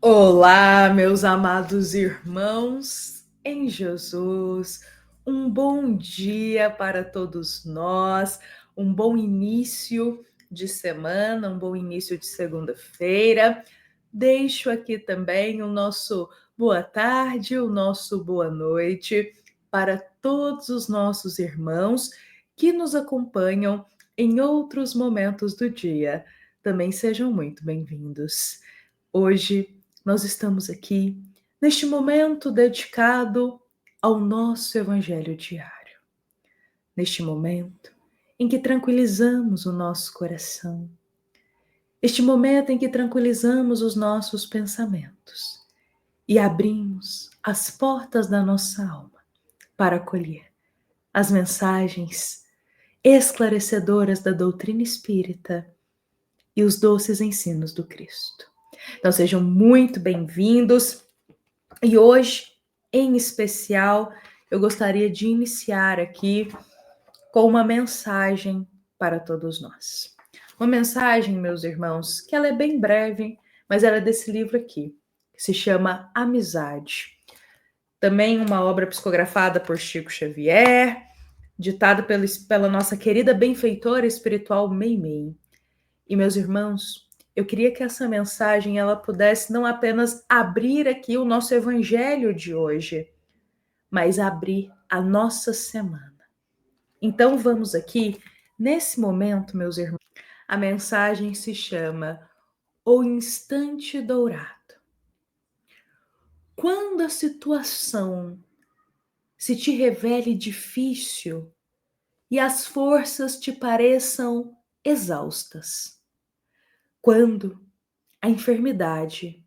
Olá, meus amados irmãos em Jesus. Um bom dia para todos nós, um bom início de semana, um bom início de segunda-feira. Deixo aqui também o nosso boa tarde, o nosso boa noite para todos os nossos irmãos que nos acompanham em outros momentos do dia. Também sejam muito bem-vindos. Hoje nós estamos aqui neste momento dedicado ao nosso Evangelho diário. Neste momento em que tranquilizamos o nosso coração. Este momento em que tranquilizamos os nossos pensamentos e abrimos as portas da nossa alma para acolher as mensagens esclarecedoras da doutrina espírita e os doces ensinos do Cristo. Então sejam muito bem-vindos. E hoje, em especial, eu gostaria de iniciar aqui com uma mensagem para todos nós. Uma mensagem, meus irmãos, que ela é bem breve, mas ela é desse livro aqui, que se chama Amizade. Também uma obra psicografada por Chico Xavier, ditada pela nossa querida benfeitora espiritual Meimei. E, meus irmãos, eu queria que essa mensagem ela pudesse não apenas abrir aqui o nosso evangelho de hoje, mas abrir a nossa semana. Então vamos aqui, nesse momento, meus irmãos, a mensagem se chama O Instante Dourado. Quando a situação se te revele difícil e as forças te pareçam exaustas, quando a enfermidade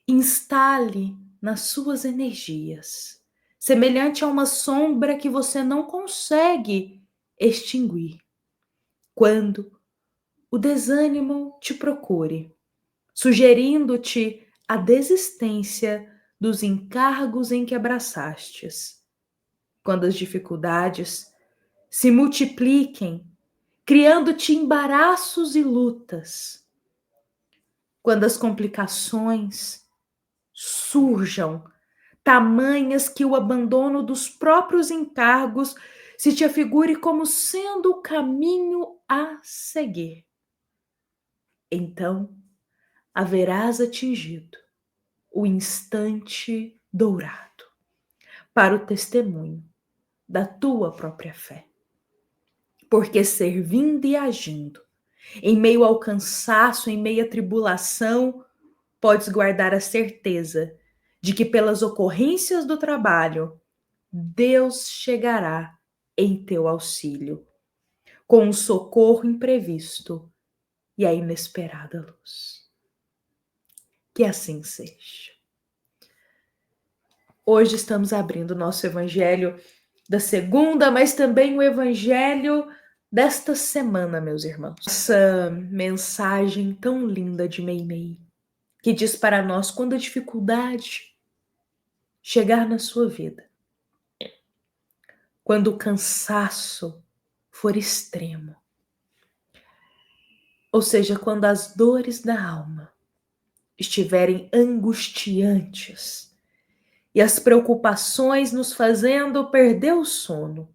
instale nas suas energias, semelhante a uma sombra que você não consegue extinguir. Quando o desânimo te procure, sugerindo-te a desistência dos encargos em que abraçastes. Quando as dificuldades se multipliquem, criando-te embaraços e lutas. Quando as complicações surjam, tamanhas que o abandono dos próprios encargos se te afigure como sendo o caminho a seguir. Então, haverás atingido o instante dourado para o testemunho da tua própria fé. Porque servindo e agindo, em meio ao cansaço, em meio à tribulação, podes guardar a certeza de que pelas ocorrências do trabalho, Deus chegará em teu auxílio, com o socorro imprevisto e a inesperada luz. Que assim seja. Hoje estamos abrindo o nosso evangelho da segunda, mas também o evangelho desta semana, meus irmãos. Essa mensagem tão linda de Meimei, que diz para nós quando a dificuldade chegar na sua vida, quando o cansaço for extremo, ou seja, quando as dores da alma estiverem angustiantes e as preocupações nos fazendo perder o sono,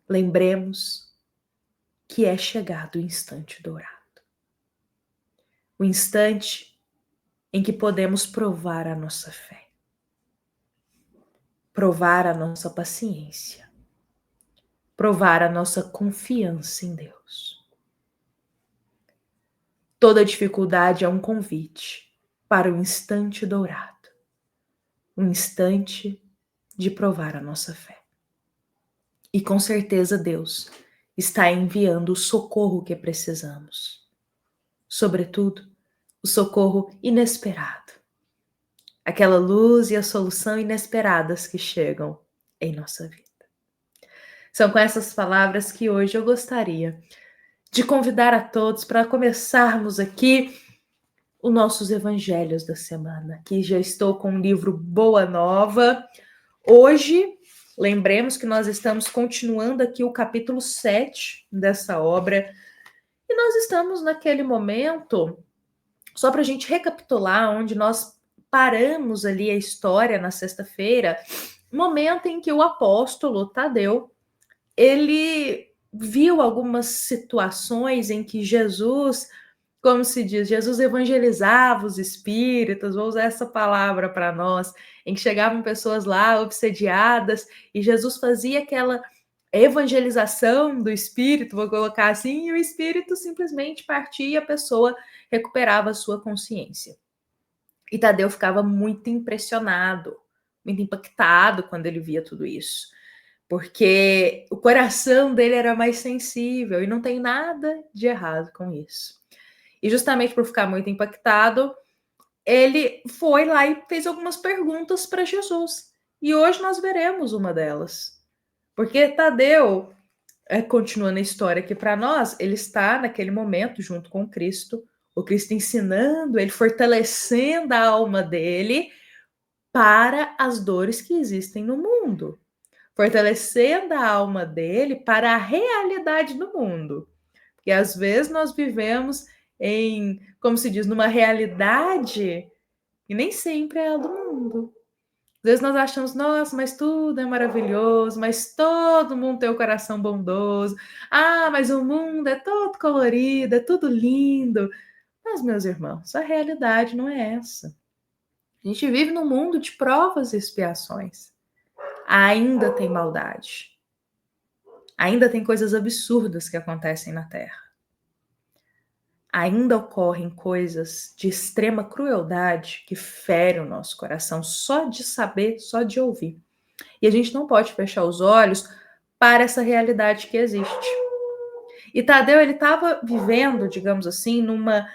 lembremos que é chegado o instante dourado. O instante em que podemos provar a nossa fé, provar a nossa paciência, provar a nossa confiança em Deus. Toda dificuldade é um convite para o instante dourado, um instante de provar a nossa fé. E com certeza Deus está enviando o socorro que precisamos. Sobretudo, o socorro inesperado. Aquela luz e a solução inesperadas que chegam em nossa vida. São com essas palavras que hoje eu gostaria de convidar a todos para começarmos aqui os nossos evangelhos da semana. Aqui já estou com o livro Boa Nova. Hoje, lembremos que nós estamos continuando aqui o capítulo 7 dessa obra. E nós estamos naquele momento Só para a gente recapitular onde nós paramos ali a história na sexta-feira, momento em que o apóstolo Tadeu, ele viu algumas situações em que Jesus, como se diz, Jesus evangelizava os espíritos, vou usar essa palavra para nós, em que chegavam pessoas lá obsediadas e Jesus fazia aquela evangelização do espírito, vou colocar assim, e o espírito simplesmente partia e a pessoa recuperava a sua consciência. E Tadeu ficava muito impressionado, muito impactado quando ele via tudo isso, porque o coração dele era mais sensível e não tem nada de errado com isso. E justamente por ficar muito impactado, ele foi lá e fez algumas perguntas para Jesus. E hoje nós veremos uma delas. Porque Tadeu, continuando a história aqui para nós, ele está naquele momento junto com Cristo, o Cristo ensinando, ele fortalecendo a alma dele para as dores que existem no mundo, fortalecendo a alma dele para a realidade do mundo. Porque às vezes nós vivemos em, como se diz, numa realidade e nem sempre é a do mundo. Às vezes nós achamos, nossa, mas tudo é maravilhoso, mas todo mundo tem o coração bondoso. Ah, mas o mundo é todo colorido, é tudo lindo. Mas, meus irmãos, a realidade não é essa. A gente vive num mundo de provas e expiações. Ainda tem maldade. Ainda tem coisas absurdas que acontecem na Terra. Ainda ocorrem coisas de extrema crueldade que ferem o nosso coração só de saber, só de ouvir. E a gente não pode fechar os olhos para essa realidade que existe. E Tadeu, ele estava vivendo, digamos assim, numa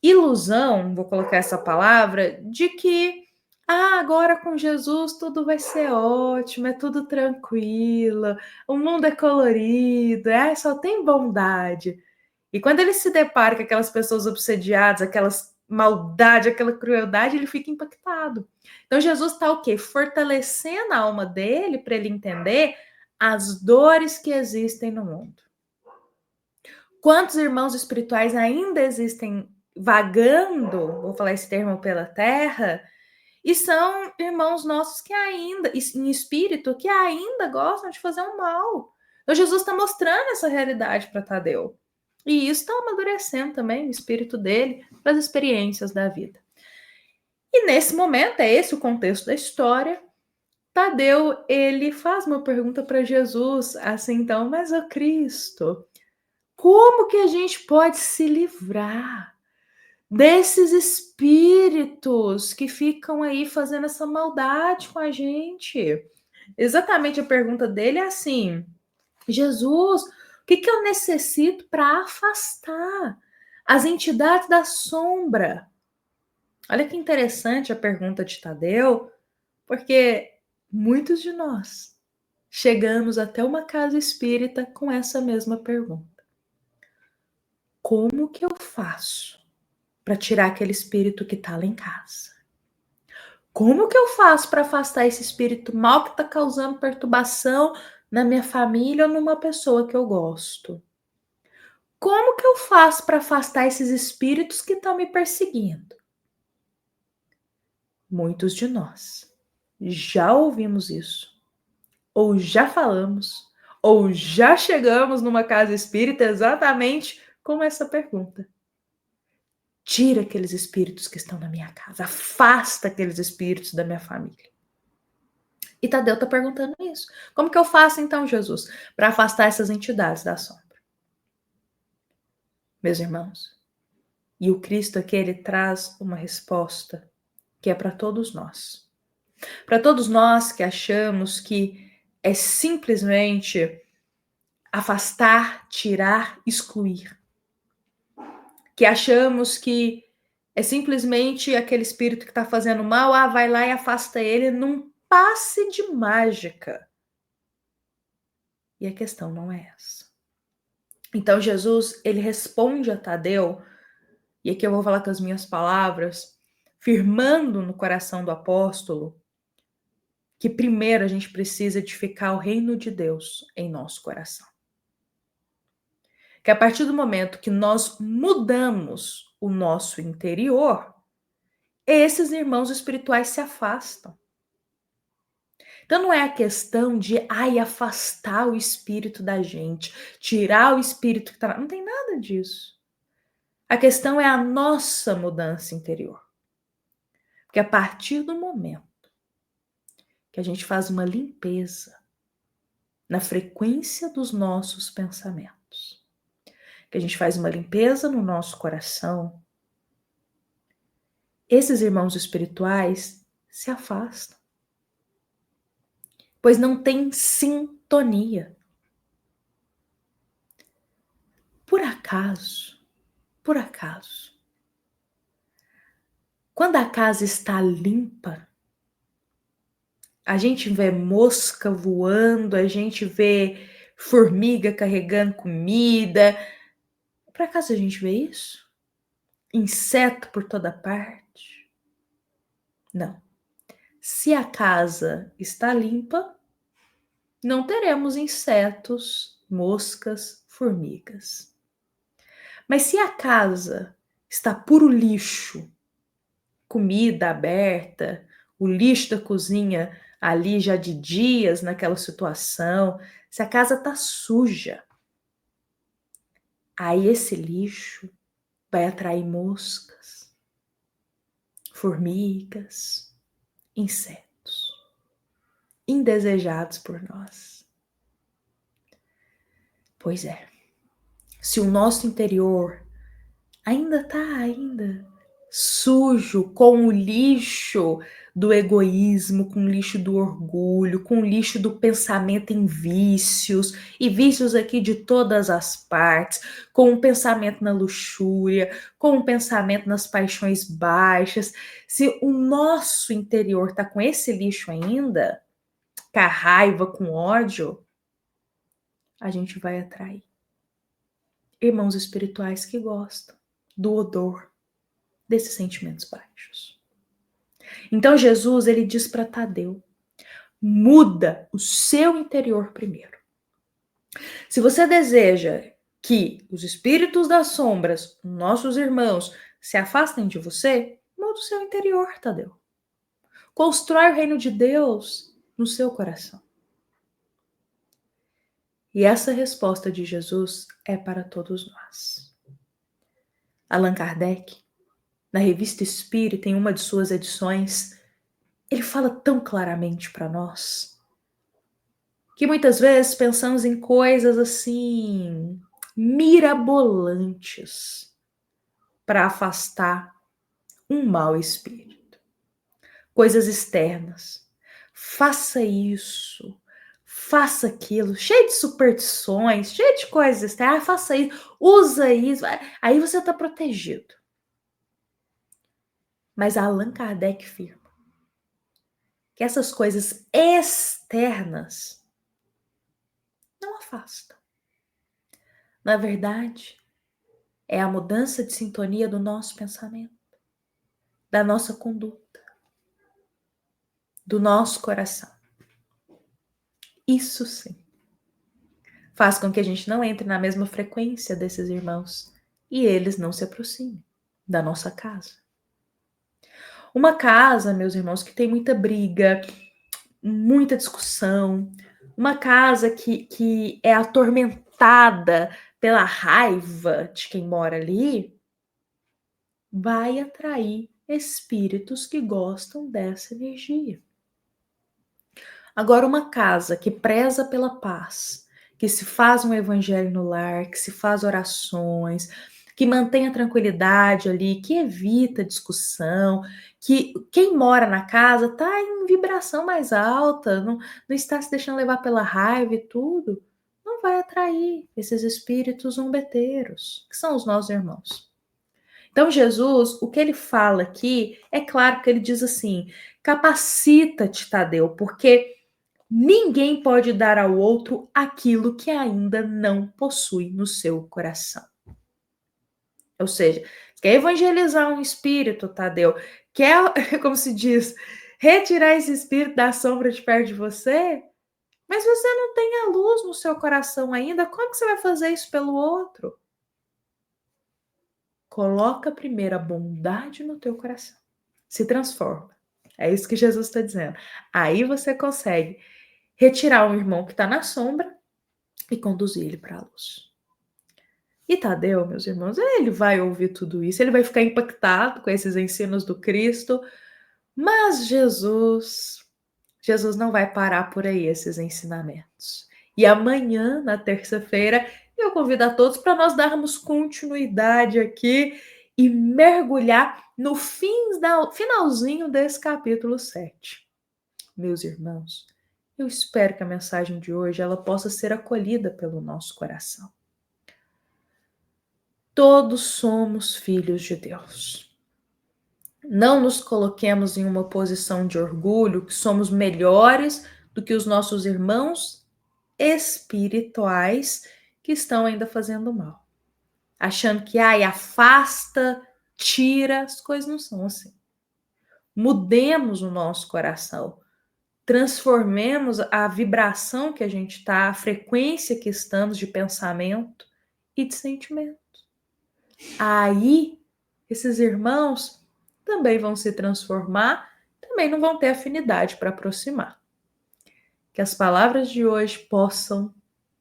ilusão, vou colocar essa palavra, de que agora com Jesus tudo vai ser ótimo, é tudo tranquilo, o mundo é colorido, só tem bondade. E quando ele se depara com aquelas pessoas obsediadas, aquelas maldade, aquela crueldade, ele fica impactado. Então Jesus está o quê? Fortalecendo a alma dele para ele entender as dores que existem no mundo. Quantos irmãos espirituais ainda existem vagando, vou falar esse termo, pela terra, e são irmãos nossos que ainda, em espírito, que ainda gostam de fazer o mal. Então Jesus está mostrando essa realidade para Tadeu. E isso está amadurecendo também o espírito dele para as experiências da vida. E nesse momento, é esse o contexto da história, Tadeu, ele faz uma pergunta para Jesus, assim, então, mas ó Cristo, como que a gente pode se livrar desses espíritos que ficam aí fazendo essa maldade com a gente? Exatamente, a pergunta dele é assim: Jesus, o que eu necessito para afastar as entidades da sombra? Olha que interessante a pergunta de Tadeu, porque muitos de nós chegamos até uma casa espírita com essa mesma pergunta. Como que eu faço para tirar aquele espírito que está lá em casa? Como que eu faço para afastar esse espírito mal que está causando perturbação na minha família ou numa pessoa que eu gosto? Como que eu faço para afastar esses espíritos que estão me perseguindo? Muitos de nós já ouvimos isso, ou já falamos, ou já chegamos numa casa espírita exatamente com essa pergunta. Tira aqueles espíritos que estão na minha casa, afasta aqueles espíritos da minha família. E Tadeu está perguntando isso. Como que eu faço então, Jesus, para afastar essas entidades da sombra? Meus irmãos, e o Cristo aqui, ele traz uma resposta que é para todos nós. Para todos nós que achamos que é simplesmente afastar, tirar, excluir. Que achamos que é simplesmente aquele espírito que está fazendo mal, vai lá e afasta ele num passe de mágica. E a questão não é essa. Então Jesus, ele responde a Tadeu, e aqui eu vou falar com as minhas palavras, firmando no coração do apóstolo, que primeiro a gente precisa edificar o reino de Deus em nosso coração. que a partir do momento que nós mudamos o nosso interior, esses irmãos espirituais se afastam. Então não é a questão de afastar o espírito da gente, tirar o espírito que tá. Não tem nada disso. A questão é a nossa mudança interior. Porque a partir do momento que a gente faz uma limpeza na frequência dos nossos pensamentos, que a gente faz uma limpeza no nosso coração, esses irmãos espirituais se afastam, pois não tem sintonia. Por acaso, quando a casa está limpa, a gente vê mosca voando, a gente vê formiga carregando comida. Por acaso a gente vê isso? Inseto por toda parte? Não. Se a casa está limpa, não teremos insetos, moscas, formigas. Mas se a casa está puro lixo, comida aberta, o lixo da cozinha ali já de dias naquela situação, se a casa está suja, aí esse lixo vai atrair moscas, formigas, insetos, indesejados por nós. Pois é, se o nosso interior ainda está sujo com o lixo do egoísmo, com o lixo do orgulho, com o lixo do pensamento em vícios, e vícios aqui de todas as partes, com o pensamento na luxúria, com o pensamento nas paixões baixas. Se o nosso interior está com esse lixo ainda, com a raiva, com ódio, a gente vai atrair irmãos espirituais que gostam do odor desses sentimentos baixos. Então Jesus, ele diz para Tadeu: muda o seu interior primeiro. Se você deseja que os espíritos das sombras, nossos irmãos, se afastem de você, muda o seu interior, Tadeu. Constrói o reino de Deus no seu coração. E essa resposta de Jesus é para todos nós. Allan Kardec, na Revista Espírita, em uma de suas edições, ele fala tão claramente para nós que muitas vezes pensamos em coisas assim mirabolantes para afastar um mau espírito. Coisas externas. Faça isso, faça aquilo, cheio de superstições, cheio de coisas externas. Faça isso, usa isso, aí você está protegido. Mas Allan Kardec afirma que essas coisas externas não afastam. Na verdade, é a mudança de sintonia do nosso pensamento, da nossa conduta, do nosso coração. Isso sim faz com que a gente não entre na mesma frequência desses irmãos e eles não se aproximem da nossa casa. Uma casa, meus irmãos, que tem muita briga, muita discussão, uma casa que é atormentada pela raiva de quem mora ali, vai atrair espíritos que gostam dessa energia. Agora, uma casa que preza pela paz, que se faz um evangelho no lar, que se faz orações, que mantém a tranquilidade ali, que evita discussão, que quem mora na casa está em vibração mais alta, não está se deixando levar pela raiva e tudo, não vai atrair esses espíritos zombeteiros, que são os nossos irmãos. Então, Jesus, o que ele fala aqui, é claro que ele diz assim: capacita-te, Tadeu, porque ninguém pode dar ao outro aquilo que ainda não possui no seu coração. Ou seja, quer evangelizar um espírito, Tadeu, quer, como se diz, retirar esse espírito da sombra de perto de você, Mas você não tem a luz no seu coração ainda, como que você vai fazer isso pelo outro? Coloca primeiro a bondade no teu coração. Se transforma. É isso que Jesus está dizendo. Aí você consegue retirar um irmão que está na sombra e conduzir ele para a luz. E Tadeu, meus irmãos, ele vai ouvir tudo isso, ele vai ficar impactado com esses ensinos do Cristo, mas Jesus não vai parar por aí esses ensinamentos. E amanhã, na terça-feira, eu convido a todos para nós darmos continuidade aqui e mergulhar no finalzinho desse capítulo 7. Meus irmãos, eu espero que a mensagem de hoje ela possa ser acolhida pelo nosso coração. Todos somos filhos de Deus. Não nos coloquemos em uma posição de orgulho que somos melhores do que os nossos irmãos espirituais que estão ainda fazendo mal. Achando que, afasta, tira, as coisas não são assim. Mudemos o nosso coração. Transformemos a vibração que a gente está, a frequência que estamos de pensamento e de sentimento. Aí, esses irmãos também vão se transformar, também não vão ter afinidade para aproximar. Que as palavras de hoje possam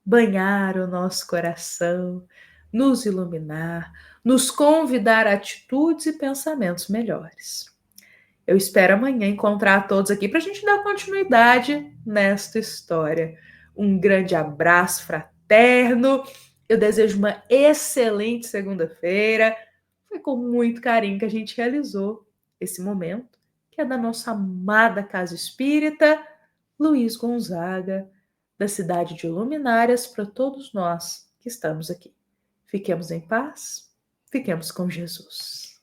banhar o nosso coração, nos iluminar, nos convidar a atitudes e pensamentos melhores. Eu espero amanhã encontrar todos aqui para a gente dar continuidade nesta história. Um grande abraço fraterno. Eu desejo uma excelente segunda-feira. Foi com muito carinho que a gente realizou esse momento, que é da nossa amada Casa Espírita, Luiz Gonzaga, da cidade de Luminárias, para todos nós que estamos aqui. Fiquemos em paz, fiquemos com Jesus.